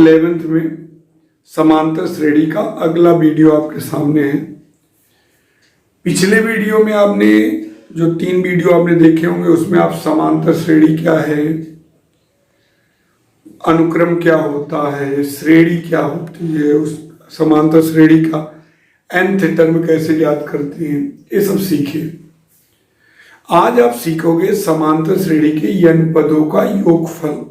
11th में समांतर श्रेणी का अगला वीडियो आपके सामने है। पिछले वीडियो में आपने जो 3 वीडियो आपने देखे होंगे उसमें आप समांतर श्रेणी क्या है, अनुक्रम क्या होता है, श्रेणी क्या होती है, उस समांतर श्रेणी का nth टर्म कैसे ज्ञात करते हैं, ये सब सीखे। आज आप सीखोगे समांतर श्रेणी के n पदों का योगफल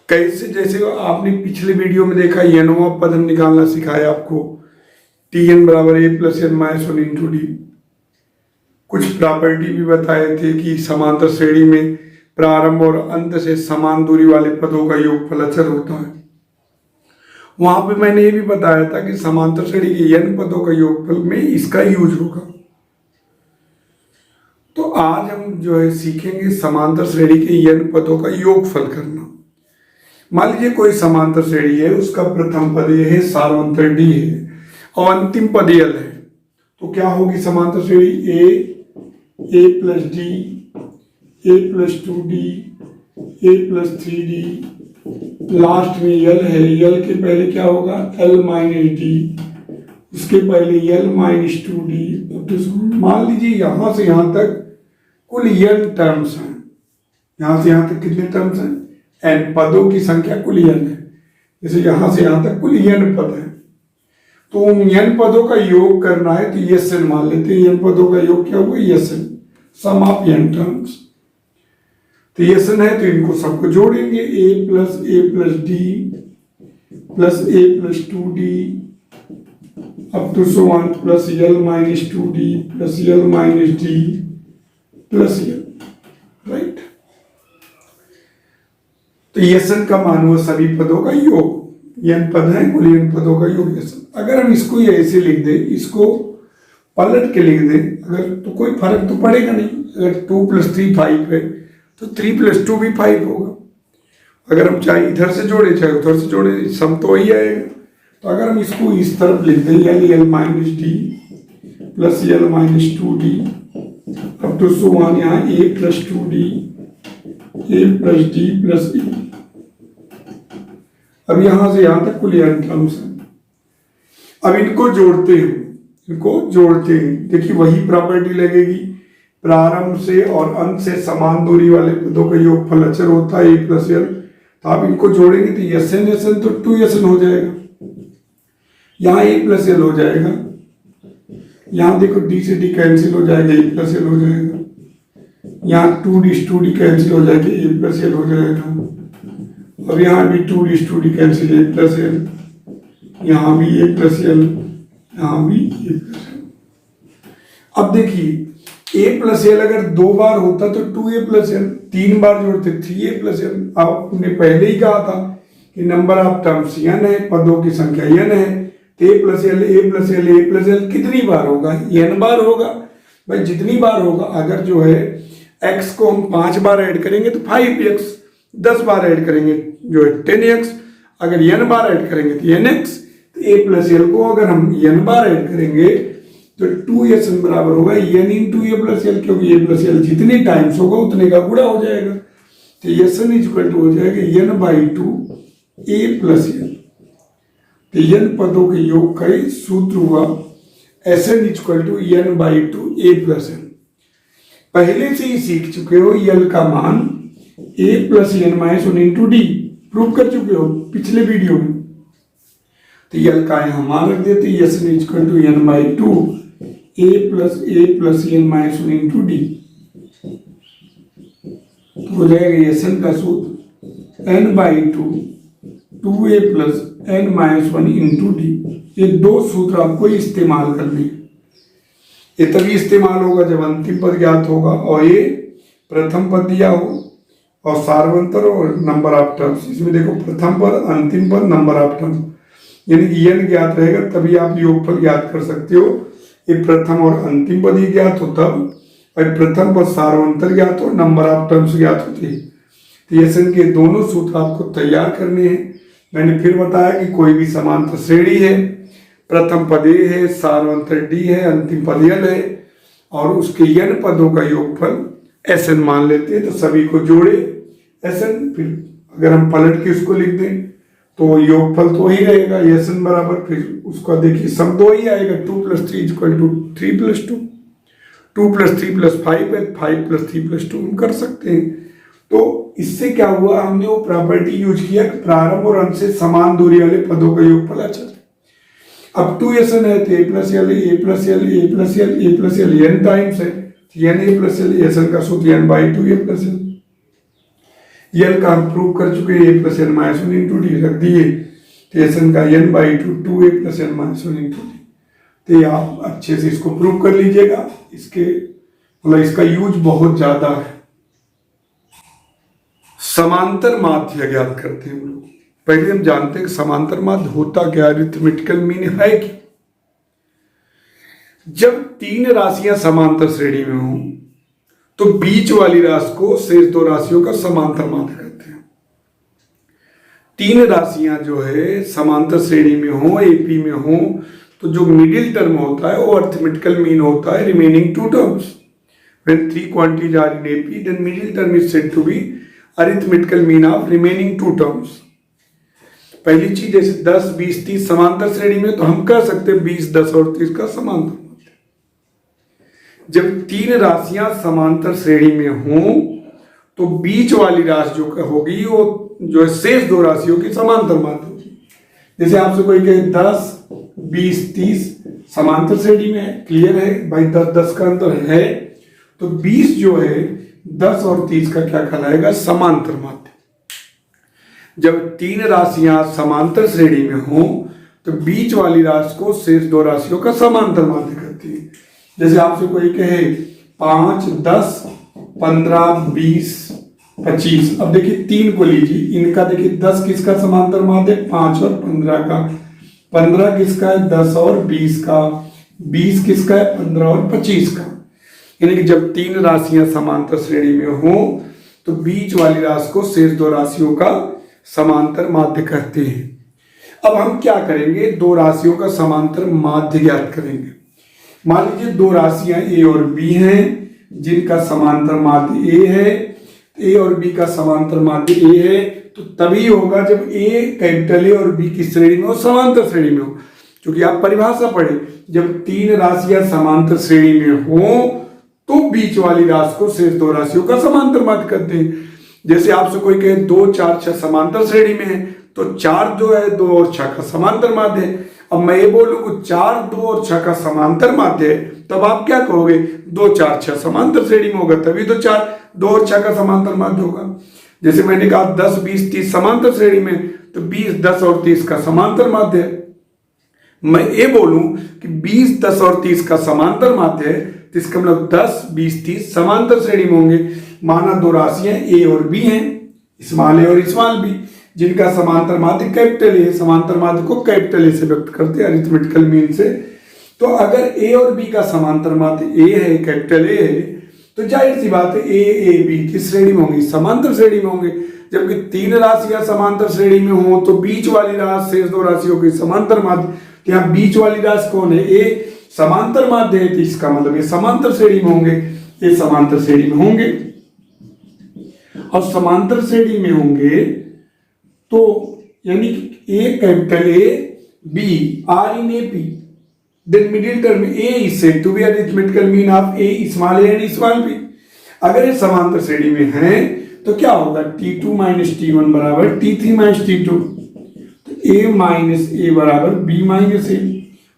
कैसे। जैसे आपने पिछले वीडियो में देखा nवां पद निकालना सिखाया आपको, Tn बराबर a plus n minus 1 into D. कुछ प्रॉपर्टी भी बताए थे कि समांतर श्रेणी में प्रारंभ और अंत से समान दूरी वाले पदों का योगफल अचर होता है। वहां पे मैंने ये भी बताया था कि समांतर श्रेणी के n पदों का योगफल में इसका यूज होगा। तो आज हम जो है सीखेंगे समांतर श्रेणी के n पदों का योगफल करना। मान लीजिए कोई समांतर श्रेणी है, उसका प्रथम पद ये है, सार्वंतर डी है और अंतिम पद यल है। तो क्या होगी समांतर श्रेणी? ए प्लस डी, ए प्लस 2d, ए प्लस 3d, लास्ट में यल है। यल के पहले क्या होगा? l माइनस डी, उसके पहले यल माइनस 2d। मान लीजिए यहां से यहां तक कुल n टर्म्स हैं। यहां से यहां तक कितने टर्म्स हैं? n पदों की संख्या कुल n है। जैसे यहां से यहां तक कुल n पद है, तो उन n पदों का योग करना है तो Sn मान लेते हैं। n पदों का योग क्या हुआ? Sn, sum of n terms. तो Sn है तो इनको सबको जोड़ेंगे, a plus d plus a plus 2d up to so on plus l minus 2d plus l minus d plus l, right. तो Sn का मान हुआ सभी पदों का योग। n पद है, कुल n पदों का योग Sn। अगर हम इसको ऐसे लिख दें, इसको पलट के लिख दें अगर, तो कोई फर्क तो पड़ेगा नहीं। अगर 2 प्लस 3 5 है तो 3 प्लस 2 भी 5 होगा। अगर हम चाहे इधर से जोड़े चाहे उधर से जोड़े, सम तो वही आएगा। तो अगर हम इसको इस तरफ लिख दें, l minus D plus l minus 2d अब तो सो वन, यहाँ a plus 2d, a plus d plus e। अब यहां से यहां तक कुल n टर्म्स हैं। अब इनको जोड़ते हैं, देखिए वही प्रॉपर्टी लगेगी, प्रारंभ से और अंत से समान दूरी वाले पदों का योगफल अचर होता है a प्लस l। तो आप इनको जोड़ेंगे तो Sn तो 2Sn हो जाएगा, यहाँ a प्लस l हो जाएगा, यहाँ देखो d से d कैंसिल हो जाएगा, a प्लस l हो जाएगा, यहाँ 2d कैंसिल हो जाएगा, a प्लस l हो जाएगा, और यहाँ भी 2d cancel, a plus l, यहाँ भी a प्लस l, यहाँ भी a प्लस l। अब देखिए a प्लस l अगर 2 बार होता तो 2a प्लस l, 3 बार जोड़ते 3a प्लस l। आपने पहले ही कहा था कि नंबर ऑफ टर्म्स n है, पदों की संख्या n है, तो a प्लस l कितनी बार होगा? n बार होगा। भाई जितनी बार होगा, अगर जो है x को हम 5 बार ऐड करेंगे तो 5x, 10 बार ऐड करेंगे जो है 10x, अगर n बार ऐड करेंगे तो nx। तो a प्लस l को अगर हम n बार ऐड करेंगे तो 2Sn बराबर होगा n into a plus l, क्योंकि a प्लस l जितने टाइम्स होगा उतने का गुणा हो जाएगा। तो Sn इक्वल टू हो जाएगा n by 2 a plus l। तो n पदों के योग का ही सूत्र हुआ Sn equal to n by 2 a plus l। पहले से ही सीख चुके हो l का मान a plus n minus 1 into D, prove कर चुके हो पिछले वीडियो में। तो l का यहाँ मान रख देते, Sn equal to n by 2 a plus n minus 1 into d. तो हो जाएगा Sn का सूत्र n by 2 2a plus n minus 1 into d. ये 2 सूत्र आपको इस्तेमाल करने हैं। ये तभी इस्तेमाल होगा जब अंतिम पद ज्ञात होगा और ये प्रथम पद दिया हो और सार्वंतर और नंबर ऑफ टर्म्स। इसमें देखो प्रथम पद, अंतिम पद, नंबर ऑफ टर्म्स, यानी कि n ज्ञात रहेगा तभी आप योगफल ज्ञात कर सकते हो। ये प्रथम और अंतिम पद ही ज्ञात हो तब, और प्रथम पद सार्वंतर ज्ञात हो, नंबर ऑफ टर्म्स ज्ञात होती है। तो Sn के दोनों सूत्र आपको तैयार करने हैं। मैंने फिर बताया कि कोई भी समांतर श्रेणी है, प्रथम पद a है, सार्वंतर d है, अंतिम पद l है और उसके n पदों का योगफल Sn मान लेते हैं। तो सभी को जोड़े Sn, फिर अगर हम पलट के उसको लिख दें तो योगफल तो ही रहेगा, SN बराबर, फिर उसका देखिए सम 2 ही आएगा, 2 + 3 = 3 + 2, 2 + 3 + 5 है, 5 + 3 + 2 हम कर सकते हैं। तो इससे क्या हुआ, हमने वो प्रॉपर्टी यूज किया कि प्रारंभ और अंत से समान दूरी वाले पदों का योगफल अच्छा है। अब 2SN है तो A + L, A + L, A + L, A + L n times है, n A + L, SN का सूत्र n/2 A + L। L का हम प्रूव कर चुके हैं, A + N - 1 × D रख दिए, तो SN का n/2 2A + N - 1 × D। तो ये आप अच्छे से इसको प्रूव कर लीजिएगा, इसके मतलब इसका यूज बहुत ज्यादा है। समांतर माध्य ज्ञात करते हैं हम लोग। पहले हम जानते हैं कि समांतर माध्य होता क्या, अरिथमेटिकल मीन है कि जब 3 राशियां समांतर श्रेणी में हों तो बीच वाली राशि को शेष 2 राशियों का समांतर माध्य कहते हैं। 3 राशियां जो है समांतर श्रेणी में हो, AP में हो, तो जो मिडिल टर्म होता है वो अरिथमेटिकल मीन होता है remaining 2 terms. When 3 quantities are in AP, then middle term is said to be arithmetical mean of remaining 2 terms. पहली चीज जैसे 10, 20, 30 समांतर श्रेणी में, तो हम कह सकते हैं 20, 10 और 30 का समांतर माध्य। जब 3 राशियां समांतर श्रेणी में हों तो बीच वाली राशि जो होगी वो जो है शेष 2 राशियों की समांतर माध्य होगी। जैसे आपसे कोई कहे 10, 20, 30 समांतर श्रेणी में है, क्लियर है भाई, 10, 10 का अंतर है, तो 20 जो है 10 और 30 का क्या कहलाएगा, समांतर माध्य। जब 3 राशियां समांतर श्रेणी में हो तो बीच वाली राशि को शेष 2 राशियों का समांतर माध्य करती है। जैसे आपसे कोई कहे 5, 10, 15, 20, 25, अब देखिए 3 को लीजिए, इनका देखिए 10 किसका समांतर माध्य, 5 और 15 का, 15 किसका है, 10 और 20 का, 20 किसका है, 15 और 25 का। यानी कि जब 3 राशियां समांतर श्रेणी में हो तो बीच वाली राशि को शेष 2 राशियों का समांतर माध्य कहते हैं। अब हम क्या करेंगे, 2 राशियों का समांतर माध्य ज्ञात करेंगे। मान लीजिए 2 राशियां A और B हैं जिनका समांतर माध्य A है, A और B का समांतर माध्य A है, तो तभी होगा जब A कैपिटल A और B की श्रेणी में हो, समांतर श्रेणी में हो। क्योंकि आप परिभाषा पढ़े, जब 3 राशियां समांतर श्रेणी में हो तो बीच वाली राशि को शेष 2 राशियों का समांतर माध्य करते हैं। जैसे आपसे कोई कहे 2, 4, 6 समांतर श्रेणी में है, तो 4 जो है 2 और 6 का समांतर माध्य है। अब मैं ये बोलूँ 4, 2 और 6 का समांतर माध्य है, तब आप क्या कहोगे, 2, 4, 6 समांतर श्रेणी में होगा, तभी तो 4, 2 और 6 का समांतर माध्य होगा। जैसे मैंने कहा 10, 20, 30 समांतर श्रेणी में, तो 20, 10 और 30 का समांतर माध्य है। मैं ये बोलूं कि 20, 10 और 30 का समांतर माध्य है, तो इसका मतलब 10, 20, 30 समांतर श्रेणी में होंगे। माना 2 राशियां A और B हैं, स्मॉल a और स्मॉल b, जिनका समांतर माध्य कैपिटल A, समांतर माध्य को कैपिटल A से व्यक्त करते हैं अरिथमेटिकल मीन से। तो अगर A और B का समांतर माध्य A है, कैपिटल A है, तो जाहिर सी बात है A B की श्रेणी में होंगी, समांतर श्रेणी में होंगे। जबकि 3 राशियां समांतर श्रेणी में हो तो बीच वाली राशि शेष 2 राशियों की समांतर माध्य, यहाँ बीच वाली राशि कौन है, A समांतर माध्य है, तो इसका मतलब ये समांतर श्रेणी में होंगे, ये समांतर श्रेणी में होंगे। और समांतर श्रेणी में होंगे तो यानी कि A capital A B are in AP, then middle term A is said to be arithmetical mean of A small a and small b। अगर ये समांतर श्रेणी में है तो क्या होगा, T2 minus T1 बराबर T3 minus T2, तो A minus A बराबर B minus A।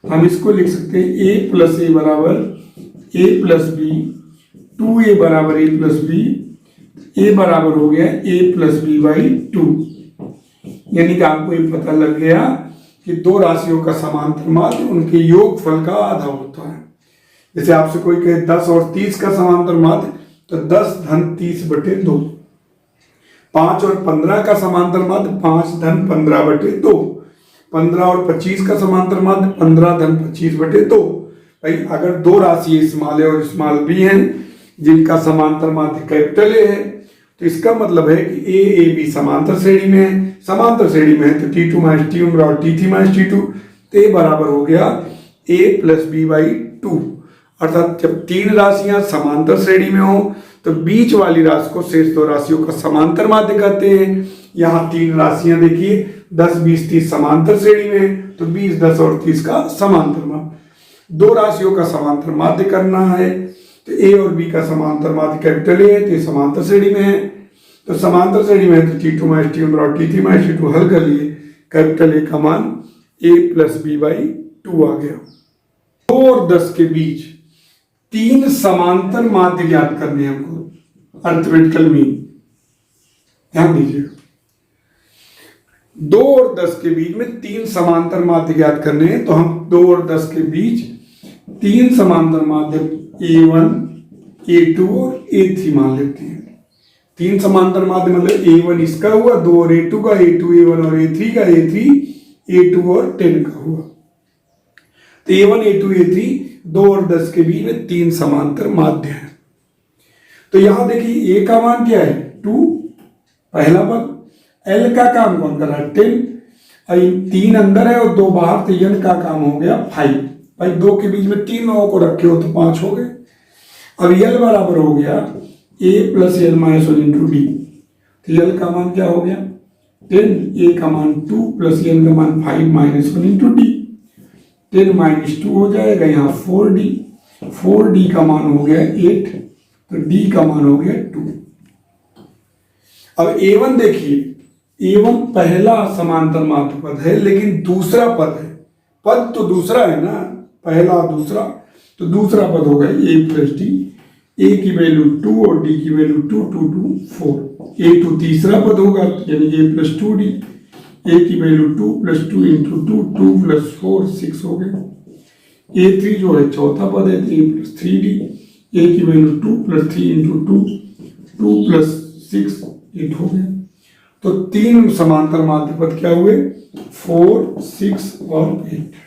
हम इसको लिख सकते हैं A plus A बराबर A plus B, 2A बराबर A plus B, A बराबर हो गया A plus B by 2। यानी कि आपको ये पता लग गया कि 2 राशियों का समांतर माध्य उनके योगफल का आधा होता है। जैसे आपसे कोई कहे 10 और 30 का समांतर माध्य, तो 10 धन 30 बटे 2। 5 और 15 का समांतर माध्य 5 धन 15 बटे 2। 15 और 25 का समांतर माध्य 15 धन 25 बटे 2। भाई अगर 2 राशि स्मॉल ए और स्मॉल बी हैं जिनका समांतर माध्य कैपिटल ए है, तो इसका मतलब है कि ए ए बी समांतर श्रेणी में है, समांतर श्रेणी में है, तो T2 माइनस T1 बराबर T3 माइनस T2, तो ए बराबर हो गया A प्लस B बाई 2। अर्थात जब 3 राशियां समांतर श्रेणी में हो तो बीच वाली राशि को शेष दो राशियों का समांतर माध्य कहते हैं। यहाँ तीन राशियां देखिए 10, 20, 30 समांतर श्रेणी में है, तो 20, 10 और 30 का समांतर माध्य। दो राशियों का समांतर माध्य करना है, तो ए और बी का समांतर माध्य कैपिटल ए है, तो ये समांतर श्रेणी में है। तो समांतर श्रेणी में है तो T2 माइनस T1 और T3 माइनस T2 हल कर लिए, कैपिटल ए का मान a प्लस बी बाई 2 आ गया। 2 और 10 के बीच तीन समांतर माध्य ज्ञात करने हैं हमको, अर्थमेटिकल मीन। ध्यान दीजिएगा, 2 और 10 के बीच में तीन समांतर माध्य ज्ञात करने हैं, तो हम 2 और 10 के बीच तीन समांतर माध्य A1, A2 और A3 मान लेते हैं। तीन समांतर माध्य मतलब A1 इसका हुआ, 2 और A2 का, A2 A1 और A3 का, A3 A2 और 10 का हुआ। तो A1 A2 A3 2 और 10 के बीच में तीन समांतर माध्य है। तो यहां देखिए A का मान क्या है 2, पहला पद। L का काम कौन कर रहा है 10, अब 3 अंदर है और 2 बाहर, तो N का काम हो गया 5। भाई 2 के बीच में 3 लोगों को रखे हो तो 5 हो गए। अब L बराबर हो गया A plus L minus 1 into d. तो L का मान क्या हो गया 10, A का मान 2 प्लस N का मान 5 माइनस 1 इंटू डी। 10 माइनस 2 हो जाएगा यहाँ 4D, 4D का मान हो गया 8, तो D का मान हो गया 2। अब A1 देखिए, A1 पहला समांतर माध्य पद है, लेकिन दूसरा पद है। पद तो दूसरा है ना, पहला दूसरा, तो दूसरा पद होगा A प्लस डी। A की वैल्यू 2 और D की वैल्यू 2, 2, 2, 4। A2 तीसरा पद होगा, यानी A प्लस 2D। A की वैल्यू 2 प्लस 2 इंटू 2, 2 प्लस 4, 6 हो गया। A3 जो है चौथा पद है, तो A प्लस 3D। A की वैल्यू 2 प्लस 3 इंटू 2, 2 प्लस 6, 8 हो गया। तो तीन समांतर माध्य पद क्या हुए 4, 6 और 8।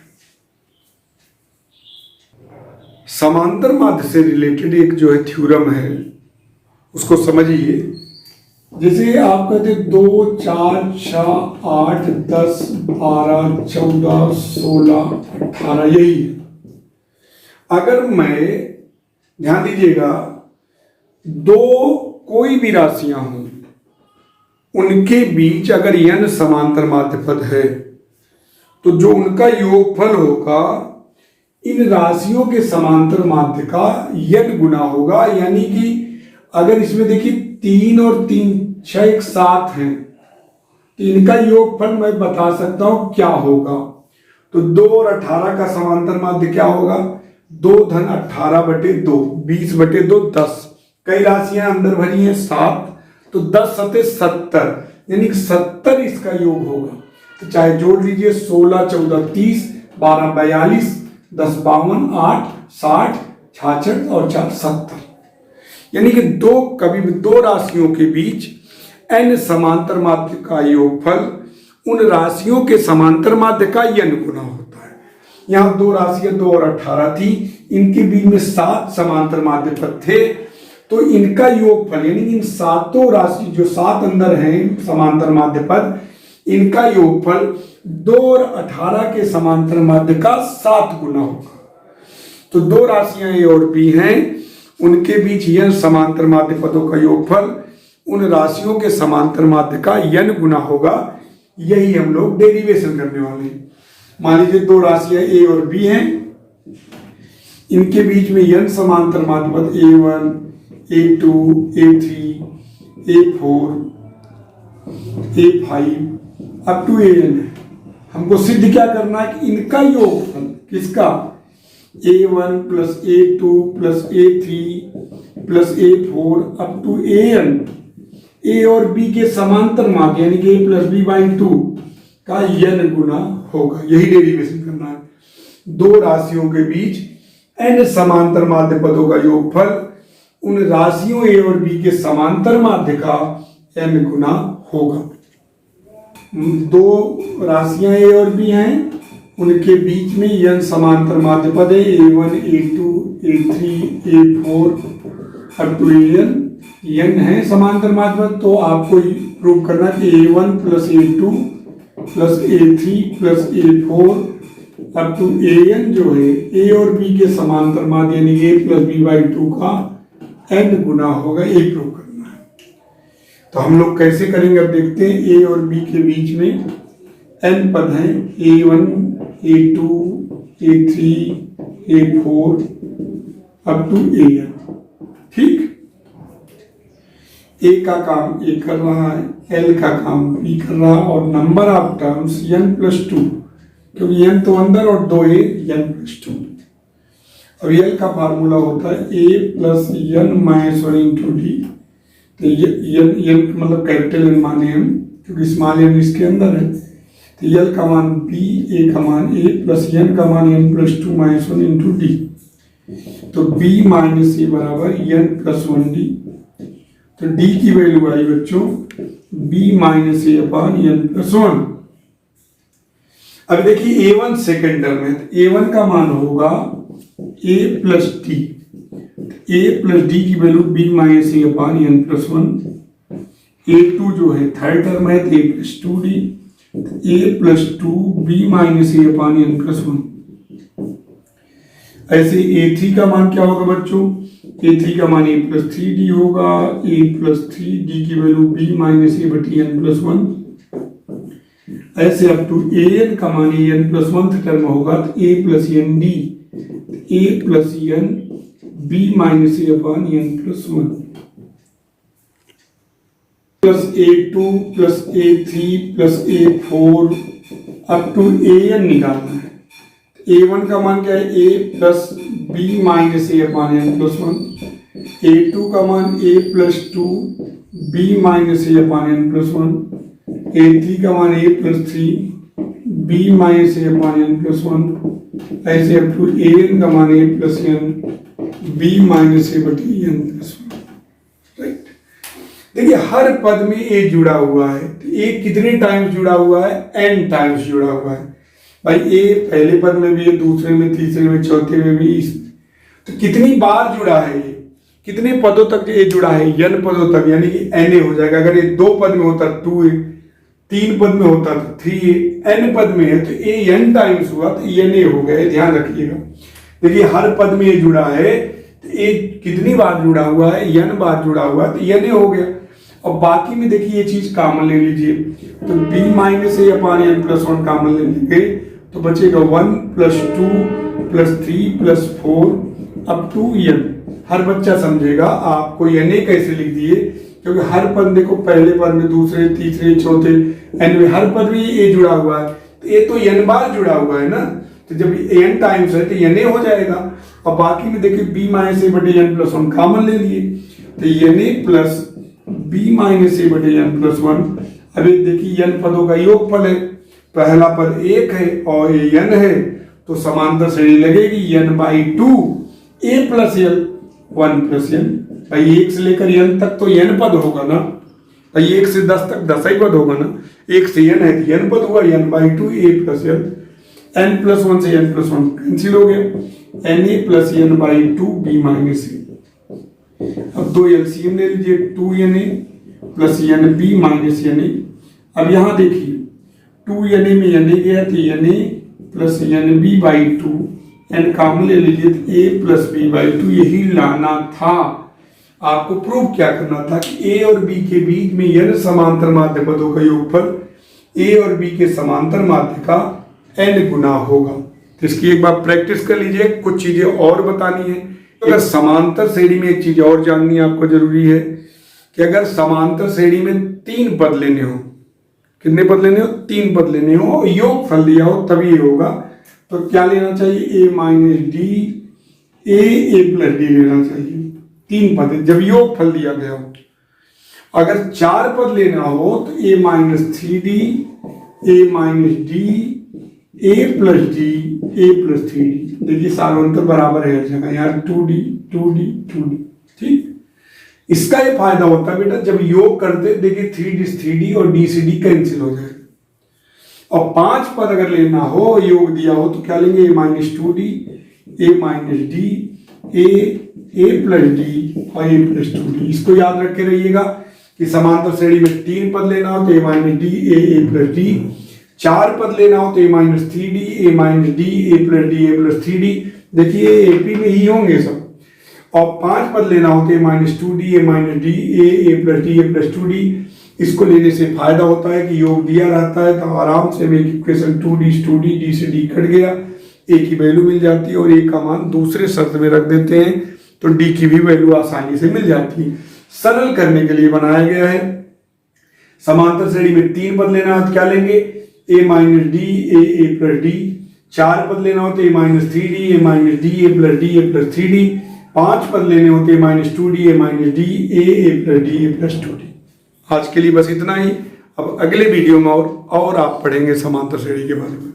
समांतर माध्य से रिलेटेड एक जो है थ्योरम है, उसको समझिए। जैसे आप कहते 2, 4, 6, 8, 10, 12, 14, 16, 18 यही है। अगर मैं, ध्यान दीजिएगा, दो कोई भी राशियां हों, उनके बीच अगर n समांतर माध्य पद है, तो जो उनका योगफल होगा इन राशियों के समांतर माध्य का n गुना होगा। यानी कि अगर इसमें देखिए 3 और 3, 6 एक साथ हैं, तो इनका योगफल मैं बता सकता हूं क्या होगा। तो 2 और 18 का समांतर माध्य क्या होगा 2 धन 18 बटे 2, 20 बटे 2, 10। कई राशियां अंदर भरी हैं 7, तो 10 सते 70, यानी कि 70 इसका योग होगा। तो चाहे जोड़ लीजिए 16, 14, 30, 12, 42, 10, 52, 8, 60, 66 और 4, 70। यानी कि कभी भी दो राशियों के बीच n समांतर माध्य का योगफल उन राशियों के समांतर माध्य का n गुना होता है। यहाँ दो राशियां 2 और 18 थी, इनके बीच में 7 समांतर माध्य पद थे, तो इनका योगफल यानी इन सातों राशि जो 7 अंदर हैं समांतर माध्य पद, इनका योगफल 2 और 18 के समांतर माध्य का 7 गुना होगा। तो दो राशियां A और B हैं, उनके बीच n समांतर माध्य पदों का योगफल उन राशियों के समांतर माध्य का n गुना होगा। यही हम लोग डेरिवेशन करने वाले हैं। मान लीजिए दो राशियां A और B हैं, इनके बीच में n समांतर माध्य पद A1, A2, A3, A4, A5 up to AN है। हमको सिद्ध क्या करना है कि इनका योगफल किसका A1 plus A2 plus A3 plus A4 up to AN, A और B के समांतर माध्य यानी कि A प्लस B बाई 2 का n गुना होगा। यही डेरिवेशन करना है। दो राशियों के बीच n समांतर माध्य पदों का योगफल उन राशियों A और B के समांतर माध्य का n गुना होगा। दो राशियां A और B हैं, उनके बीच में n समांतर माध्य पद है A1, A2, A3, A4 up to AN। n है समांतर माध्य पद, तो आपको प्रूव करना कि A1 plus A2 plus A3 plus A4 up to AN जो है A और B के समांतर माध्य यानी A प्लस B बाई 2 का n गुना होगा, ये प्रूव करना है। तो हम लोग कैसे करेंगे अब देखते हैं। ए और बी के बीच में n पद हैं, A1 A2 A3 A4 up to AN। ठीक, ए का काम ए कर रहा है, एल का काम बी कर रहा है, और नंबर ऑफ टर्म्स n+2, क्योंकि n तो अंदर और 2a n+2। अब एल का फार्मूला होता है a+n-1 × d। तो ये मतलब कैपिटल एन माने हम, क्योंकि स्मॉल एन इसके अंदर है। तो एल का मान b, ए का मान a प्लस n का मान n+2 -1 × d। तो b माइनस ए बराबर n+1d। तो d की वैल्यू आई बच्चों b minus a upon n+1। अब देखिए a1 सेकेंड टर्म है, तो a1 का मान होगा a plus D. a plus D की value b minus a upon n+1। a2 जो है थर्ड टर्म है, तो a plus 2d, a plus 2 b minus a upon n+1। ऐसे a3 का मान क्या होगा बच्चों, a3 का मान a प्लस 3d होगा, a प्लस 3d की वैल्यू b माइनस ए बटी n+1। ऐसे अप टू an का मान n+1 टर्म होगा, तो a plus n d, a plus n b minus a upon n+1 plus a2 plus a3 plus a4 up to an निकालना है। a1 का मान क्या है, a plus b minus a upon n+1। a2 का मान a plus 2 b minus a upon n+1। a3 का मान a plus 3 b minus a upon n+1। ऐसे अप टू an का मान a plus n b minus ए बटी n+1। Right, देखिए हर पद में a जुड़ा हुआ है, तो a कितने टाइम्स जुड़ा हुआ है, n टाइम्स जुड़ा हुआ है। भाई ए पहले पद में भी है, दूसरे में, तीसरे में, चौथे में भी, तो कितनी बार जुड़ा है ये, कितने पदों तक ये जुड़ा है, n पदों तक, यानी कि na हो जाएगा। अगर ये 2 पद में होता 2 है, 3 पद में होता तो 3 है, n पद में है तो a n टाइम्स हुआ तो na हो गया, ध्यान रखिएगा। देखिए हर पद में ये जुड़ा है, तो a कितनी बार जुड़ा हुआ है, n बार जुड़ा हुआ है, तो na हो गया। और बाकी में देखिए ये चीज कॉमन ले लीजिए, तो b minus a upon n+1 common ले लेंगे, तो बचेगा 1 plus 2 plus 3 plus 4 up to n। हर बच्चा समझेगा, आपको na कैसे लिख दिए, क्योंकि हर पद देखो पहले पद में, दूसरे, तीसरे, चौथे, n में हर पद में a जुड़ा हुआ है, तो a तो n बार जुड़ा हुआ है ना, तो जब n टाइम्स है तो na हो जाएगा। और बाकी में देखिए b माइनस ए बटे n+1 कॉमन ले लिए, तो na प्लस b माइनस ए बटे n+1। अब ये देखिए n पदों का योगफल है, पहला पद 1 है और ये n है, तो समांतर श्रेणी लगेगी n/2 a plus l 1 plus n। भाई 1 से लेकर n तक तो n पद होगा ना, भाई 1 से 10 तक 10 ही पद होगा ना, 1 से n है तो n पद हुआ, n/2 a plus l। n+1 से n+1 कैंसिल हो गया, na plus n/2 b minus A. अब 2 एलसीएम ले लीजिए, 2na plus nb minus na। अब यहाँ देखिए 2na में na गया तो na plus nb/2, n common ले लीजिए तो a प्लस b/2, यही लाना था। आपको प्रूव क्या करना था कि a और b के बीच में n समांतर माध्य पदों का योगफल a और b के समांतर माध्य का n गुना होगा। तो इसकी एक बार प्रैक्टिस कर लीजिए, कुछ चीजें और बतानी है। अगर समांतर श्रेणी में एक चीज और जाननी आपको जरूरी है कि अगर समांतर श्रेणी में 3 पद लेने हो, कितने पद लेने हो, 3 पद लेने हो, योगफल दिया हो तभी होगा, तो क्या लेना चाहिए, a minus D a plus D लेना चाहिए। 3 पद जब योगफल दिया गया हो। अगर 4 पद लेना हो तो a minus 3d a minus D a plus D a plus 3d। देखिए सालोंतर बराबर है हर जगह, यहाँ 2d 2d 2d। ठीक, इसका ये फायदा होता है बेटा, जब योग करते देखिए 3d 3d और d से d कैंसिल हो जाएगा। और 5 पद अगर लेना हो, योग दिया हो, तो क्या लेंगे, a minus 2d a minus D a plus D और a प्लस 2d। इसको याद रख के रहिएगा कि समांतर श्रेणी में 3 पद लेना हो तो a minus D a plus D, 4 पद लेना हो तो a minus 3d a minus D a plus D a plus 3d। देखिए एपी में ही होंगे सब। और 5 पद लेना होते हैं -2d a -d a plus d a plus 2d। इसको लेने से फायदा होता है कि योग दिया रहता है तो आराम से एक इक्वेशन 2d d से d कट गया, a की वैल्यू मिल जाती है और a का मान दूसरे शर्त में रख देते हैं तो d की भी वैल्यू आसानी से मिल जाती है। सरल करने के लिए बनाया गया है। समांतर श्रेणी में 3 पद लेना है तो क्या लेंगे, a minus D a plus D. 4 पद लेना होते a minus 3d a minus D a plus D a plus 3d। 5 पद लेने होते -2d a minus D a plus D a plus 2d। आज के लिए बस इतना ही। अब अगले वीडियो में और आप पढ़ेंगे समांतर श्रेणी के बारे में।